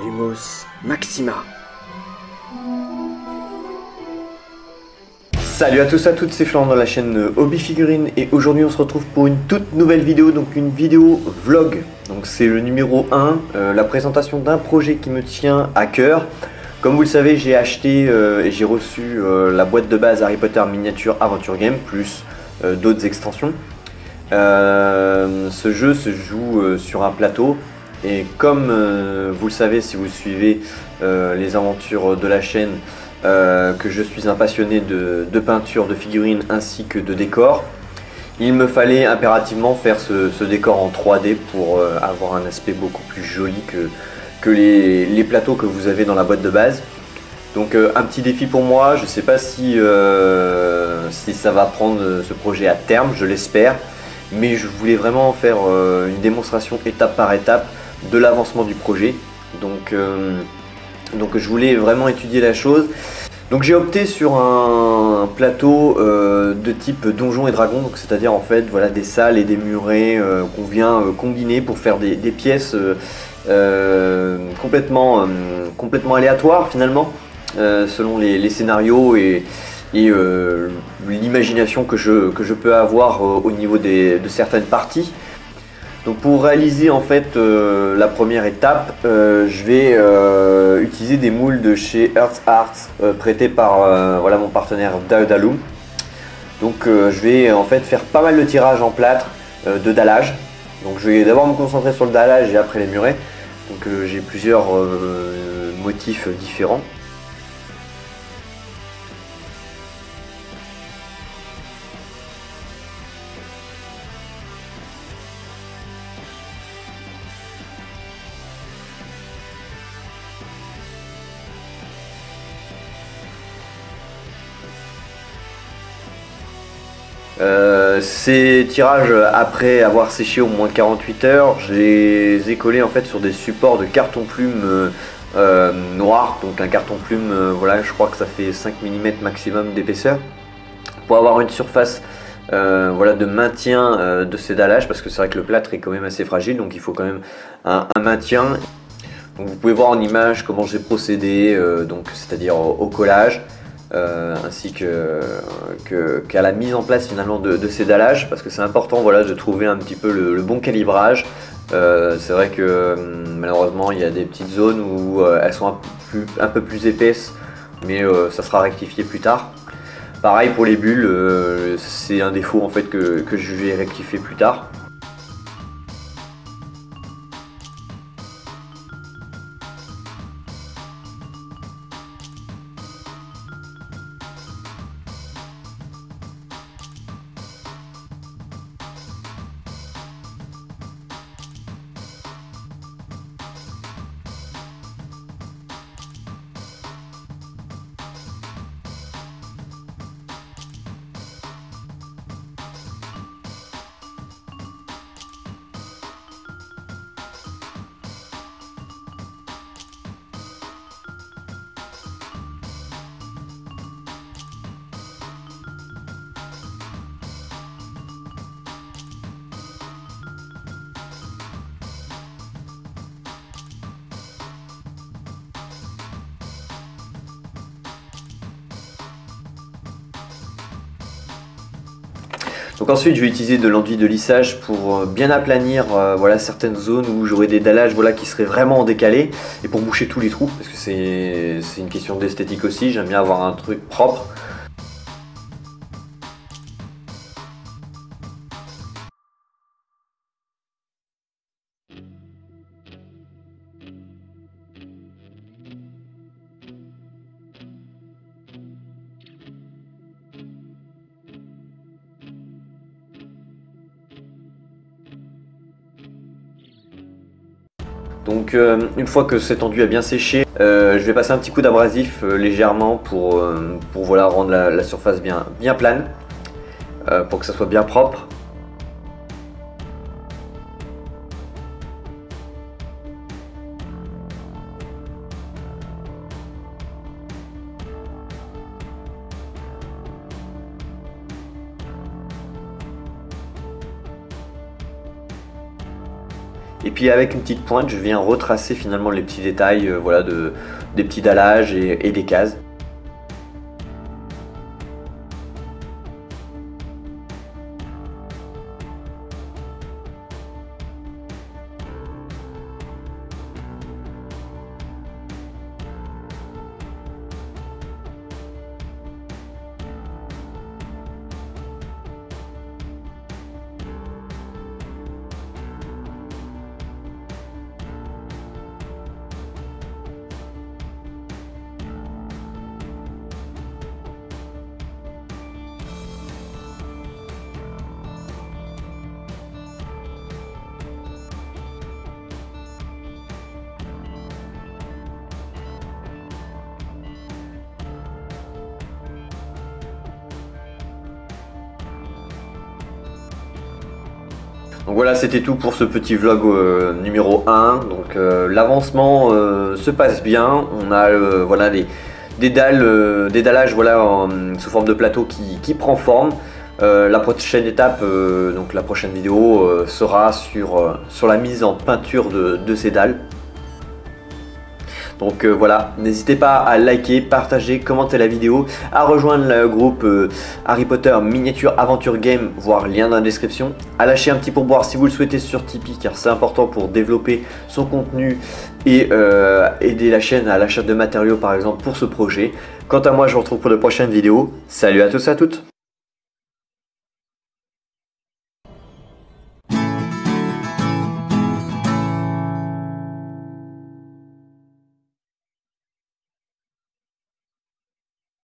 Lumos Maxima. Salut à tous et à toutes, c'est Florent dans la chaîne Hobby Figurines et aujourd'hui on se retrouve pour une toute nouvelle vidéo, donc une vidéo vlog. Donc c'est le numéro 1, la présentation d'un projet qui me tient à cœur. Comme vous le savez, j'ai acheté et j'ai reçu la boîte de base Harry Potter Miniature Adventure Game plus d'autres extensions. Ce jeu se joue sur un plateau et comme vous le savez si vous suivez les aventures de la chaîne, que je suis un passionné de peinture, de figurines ainsi que de décor, il me fallait impérativement faire ce décor en 3D pour avoir un aspect beaucoup plus joli que les plateaux que vous avez dans la boîte de base. Donc un petit défi pour moi, je ne sais pas si ça va prendre ce projet à terme, je l'espère, mais je voulais vraiment faire une démonstration étape par étape de l'avancement du projet. Donc je voulais vraiment étudier la chose. Donc j'ai opté sur un plateau de type donjon et dragon, donc c'est-à-dire en fait voilà des salles et des murets qu'on vient combiner pour faire des pièces complètement aléatoires finalement, selon les scénarios et l'imagination que je peux avoir au niveau de certaines parties. Donc pour réaliser en fait la première étape, je vais utiliser des moules de chez Earth Art prêtés par voilà, mon partenaire Daedalum. Donc je vais en fait faire pas mal de tirages en plâtre de dallage. Donc je vais d'abord me concentrer sur le dallage et après les murets. Donc j'ai plusieurs motifs différents. Ces tirages, après avoir séché au moins 48 heures, je les ai collés en fait sur des supports de carton plume noir, donc un carton plume, voilà, je crois que ça fait 5 mm maximum d'épaisseur, pour avoir une surface voilà, de maintien de ces dallages, parce que c'est vrai que le plâtre est quand même assez fragile, donc il faut quand même un maintien. Donc vous pouvez voir en image comment j'ai procédé, c'est-à-dire au collage. Ainsi qu'à la mise en place finalement de ces dallages, parce que c'est important voilà, de trouver un petit peu le bon calibrage. C'est vrai que malheureusement il y a des petites zones où elles sont un peu plus épaisses, mais ça sera rectifié plus tard. Pareil pour les bulles, c'est un défaut en fait que je vais rectifier plus tard. Donc ensuite je vais utiliser de l'enduit de lissage pour bien aplanir voilà, certaines zones où j'aurai des dallages voilà, qui seraient vraiment en décalé, et pour boucher tous les trous, parce que c'est une question d'esthétique aussi, j'aime bien avoir un truc propre. Donc une fois que cet enduit a bien séché, je vais passer un petit coup d'abrasif légèrement pour voilà, rendre la surface bien plane, pour que ça soit bien propre. Et puis avec une petite pointe, je viens retracer finalement les petits détails voilà, des petits dallages et des cases. Donc voilà, c'était tout pour ce petit vlog numéro 1. Donc l'avancement se passe bien. On a voilà, des dallages voilà, sous forme de plateau qui prend forme. La prochaine étape, donc la prochaine vidéo sera sur la mise en peinture de ces dalles. Donc voilà, n'hésitez pas à liker, partager, commenter la vidéo, à rejoindre le groupe Harry Potter Miniature Aventure Game, voire lien dans la description, à lâcher un petit pourboire si vous le souhaitez sur Tipeee car c'est important pour développer son contenu et aider la chaîne à l'achat de matériaux par exemple pour ce projet. Quant à moi, je vous retrouve pour de prochaines vidéos. Salut à tous et à toutes!